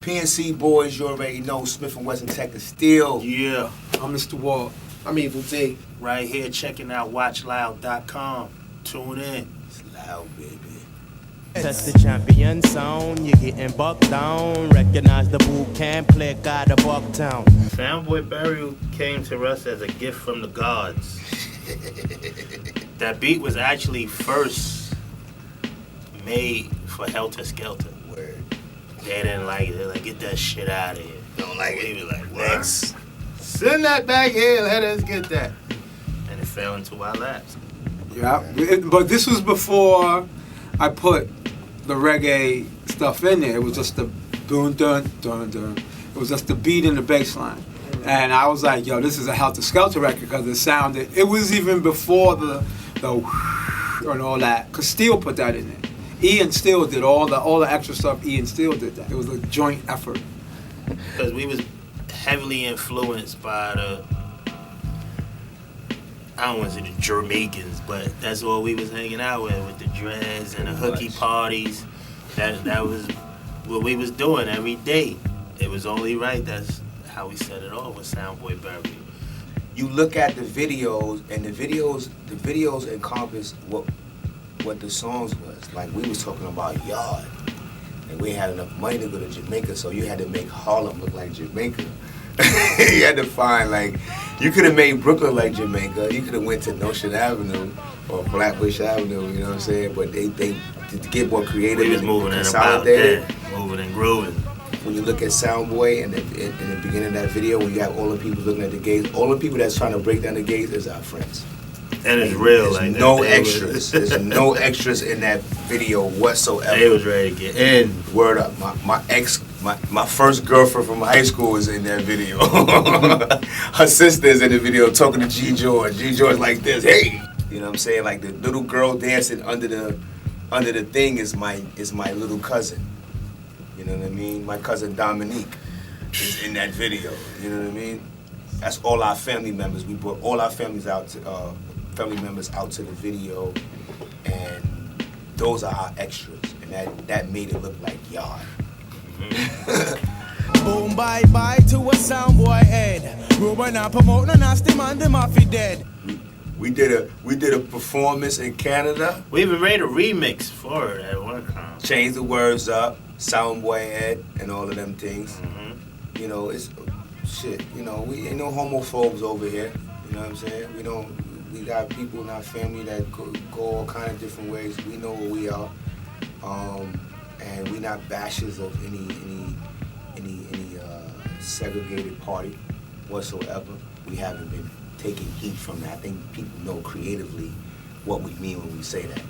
PNC boys, you already know. Smif-N-Wessun Tech is still. Yeah. I'm Mr. Wall. I'm Evil D. Right here checking out WatchLOUD.com. Tune in. It's loud, baby. That's the champion sound. You're getting bucked down. Recognize the boot camp, play God of Bucktown. Bwoy Bureill came to us as a gift from the gods. That beat was actually first made for Helter Skelter. Word. They didn't like it. They're like, get that shit out of here. Don't like it. We were like, Next. send that back here. Let us get that. And it fell into our laps. Yeah, but this was before I put the reggae stuff in there. It was just the dun dun dun dun. It was just the beat and the bass line. And I was like, yo, this is a Helter Skelter record because it sounded, it was even before the and all that. Because Steele put that in there. Ian Steele did all the extra stuff. Ian Steele did that. It was a joint effort. Because we was heavily influenced by the, I don't want to say the Jamaicans, but that's what we was hanging out with the dreads and the hooky parties. That was what we was doing every day. It was only right. That's how we set it off with Bwoy Bureill. You look at the videos, and the videos encompass what the songs was. Like we was talking about yard, and we had enough money to go to Jamaica, so you had to make Harlem look like Jamaica. You had to find, like, you could have made Brooklyn like Jamaica. You could have went to Notion Avenue or Flatbush Avenue, you know what I'm saying? But they to get more creative. We was moving and about that, moving and grooving. When you look at Soundboy and in the beginning of that video, when you have all the people looking at the gates, all the people that's trying to break down the gates is our friends. And it's real. There's like no extras. There's no extras in that video whatsoever. They was ready to get in. Word up. My first girlfriend from high school was in that video. Her sister's in the video talking to G George. G George like this, hey! You know what I'm saying? Like the little girl dancing under the thing is my little cousin. You know what I mean? My cousin Dominique is in that video. You know what I mean? That's all our family members. We brought all our family members out to the video, and those are our extras, and that made it look like yard. Boom, bye bye to a soundboy head. Ruben and promote no nasty man, them off dead. We did a performance in Canada. We even made a remix for it at one time. Changed the words up, Soundboy head, and all of them things. Mm-hmm. You know, it's shit. You know, we ain't no homophobes over here. You know what I'm saying? We got people in our family that go all kind of different ways. We know what we are. And we're not bashers of any segregated party whatsoever. We haven't been taking heat from that. I think people know creatively what we mean when we say that.